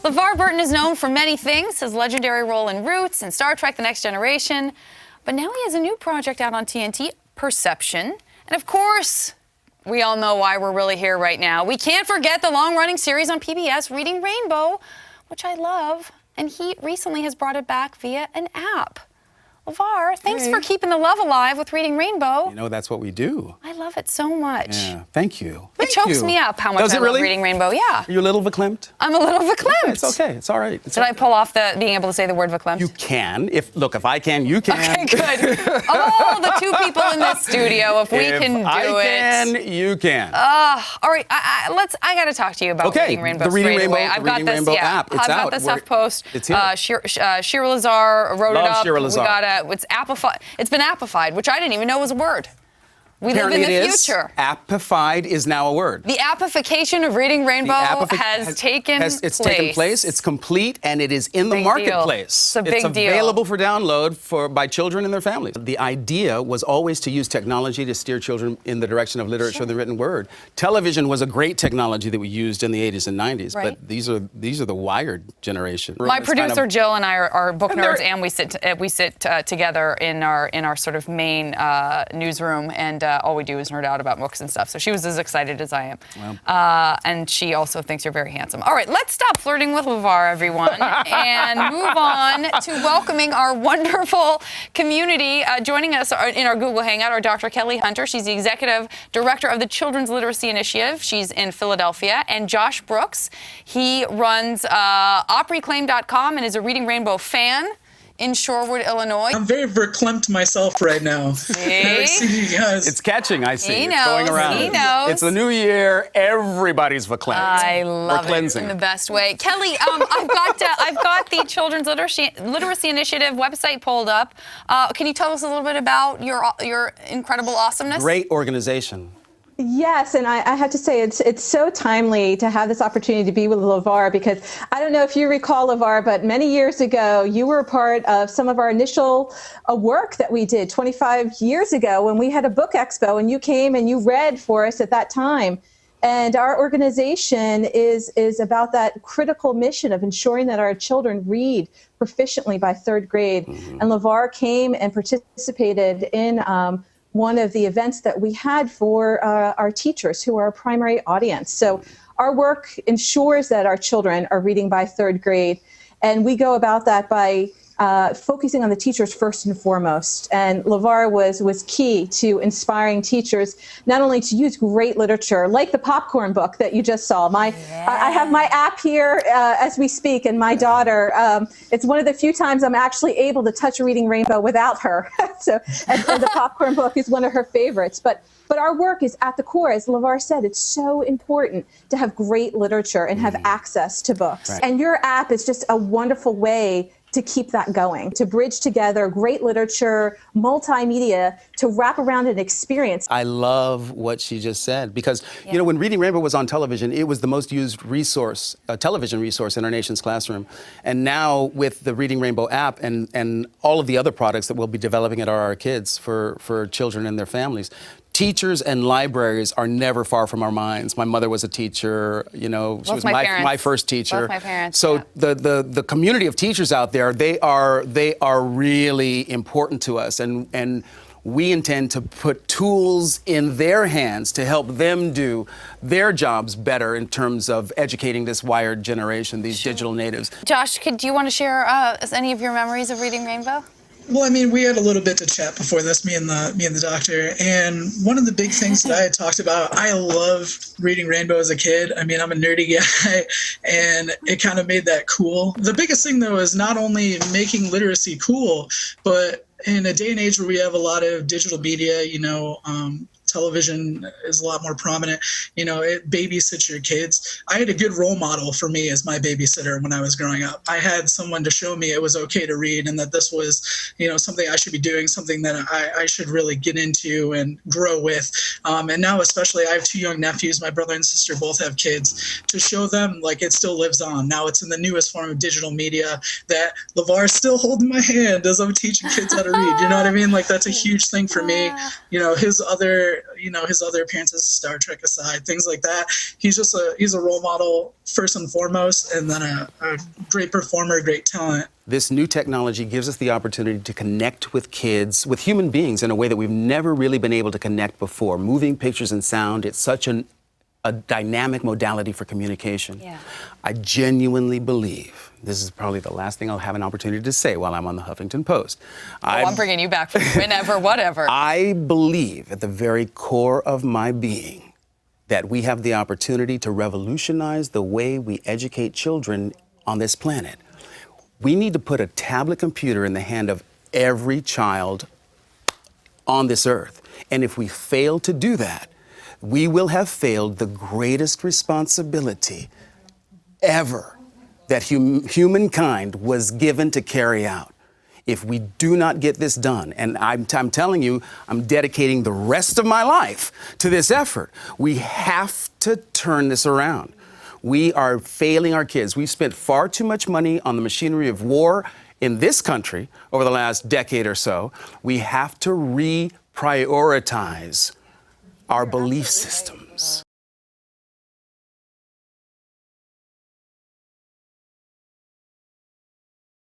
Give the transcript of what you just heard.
LeVar Burton is known for many things, his legendary role in Roots and Star Trek: The Next Generation. But now he has a new project out on TNT, Perception. And of course, we all know why we're really here right now. We can't forget the long-running series on PBS, Reading Rainbow, which I love. And he recently has brought it back via an app. LeVar, thanks for keeping the love alive with Reading Rainbow. You know, that's what we do. I love it so much. Yeah, thank you. It chokes me up how much I love Reading Rainbow, yeah. Are you a little verklempt? I'm a little verklempt. Yeah, it's okay, it's all right. Did I pull off the being able to say the word verklempt? You can. If I can, you can. Okay, good. Oh, the two people in this studio, if we can do it. If I can, you can. All right, I got to talk to you about Reading Rainbow. The Reading straight Rainbow, away. I've got Reading this, Rainbow app. It's I've out. got this HuffPost. It's here. Shira Lazar wrote it up. Shira Lazar. We got it's appified. It's been appified, which I didn't even know was a word. We live in the future. Appified is now a word. The appification of Reading Rainbow has taken place. It's taken place. It's complete, and it is in the marketplace. It's a big deal. It's available for download by children and their families. The idea was always to use technology to steer children in the direction of literature, the written word. Television was a great technology that we used in the 80s and 90s, but these are the wired generation. My producer Jill and I are book nerds, and we sit together in our sort of main newsroom, and all we do is nerd out about books and stuff. So she was as excited as I am. Wow. And she also thinks you're very handsome. All right, let's stop flirting with LeVar, everyone, and move on to welcoming our wonderful community. Joining us in our Google Hangout are Dr. Kelly Hunter. She's the executive director of the Children's Literacy Initiative. She's in Philadelphia. And Josh Brooks. He runs opreclaim.com and is a Reading Rainbow fan in Shorewood, Illinois. I'm very verklempt myself right now. See? See you guys. It's catching, I see. He It's knows, going around. he knows. It's the new year. Everybody's verklempt. I love We're cleansing. it in the best way. Kelly, I've got the Children's Literacy Initiative website pulled up. Can you tell us a little bit about your incredible awesomeness? Great organization. Yes, and I have to say it's so timely to have this opportunity to be with LeVar, because I don't know if you recall, LeVar, but many years ago you were a part of some of our initial work that we did 25 years ago when we had a book expo, and you came and you read for us at that time. And our organization is about that critical mission of ensuring that our children read proficiently by third grade. Mm-hmm. And LeVar came and participated in one of the events that we had for our teachers, who are our primary audience. So our work ensures that our children are reading by third grade, and we go about that by focusing on the teachers first and foremost. And LeVar was key to inspiring teachers not only to use great literature, like the popcorn book that you just saw. I have my app here as we speak, and my daughter, it's one of the few times I'm actually able to touch Reading Rainbow without her. So, and the popcorn book is one of her favorites. But our work is at the core. As LeVar said, it's so important to have great literature and have access to books. Right. And your app is just a wonderful way to keep that going, to bridge together great literature, multimedia, to wrap around an experience. I love what she just said, because you know, when Reading Rainbow was on television, it was the most used resource, television resource in our nation's classroom. And now with the Reading Rainbow app and all of the other products that we'll be developing at our kids for children and their families, teachers and libraries are never far from our minds. My mother was a teacher, you know, she was my first teacher. Both my parents. So the community of teachers out there, they are really important to us, and we intend to put tools in their hands to help them do their jobs better in terms of educating this wired generation, these digital natives. Josh, do you want to share any of your memories of Reading Rainbow? Well, I mean, we had a little bit to chat before this, me and the doctor, and one of the big things that I had talked about, I loved Reading Rainbow as a kid. I mean, I'm a nerdy guy, and it kind of made that cool. The biggest thing, though, is not only making literacy cool, but in a day and age where we have a lot of digital media, you know, television is a lot more prominent. You know, it babysits your kids. I had a good role model for me as my babysitter when I was growing up. I had someone to show me it was okay to read, and that this was, you know, something I should be doing, something that I should really get into and grow with. And now especially, I have two young nephews. My brother and sister both have kids. To show them, like, it still lives on. Now it's in the newest form of digital media that LeVar's still holding my hand as I'm teaching kids how to read. You know what I mean? Like, that's a huge thing for me. You know, his other his other appearances, Star Trek aside, things like that. He's a role model first and foremost, and then a great performer, great talent. This new technology gives us the opportunity to connect with kids, with human beings, in a way that we've never really been able to connect before. Moving pictures and sound, it's such a dynamic modality for communication. Yeah. I genuinely believe, this is probably the last thing I'll have an opportunity to say while I'm on the Huffington Post. I'm bringing you back whenever, whatever. I believe at the very core of my being that we have the opportunity to revolutionize the way we educate children on this planet. We need to put a tablet computer in the hand of every child on this earth. And if we fail to do that, we will have failed the greatest responsibility ever that humankind was given to carry out. If we do not get this done, and I'm telling you, I'm dedicating the rest of my life to this effort, we have to turn this around. We are failing our kids. We've spent far too much money on the machinery of war in this country over the last decade or so. We have to reprioritize our belief systems.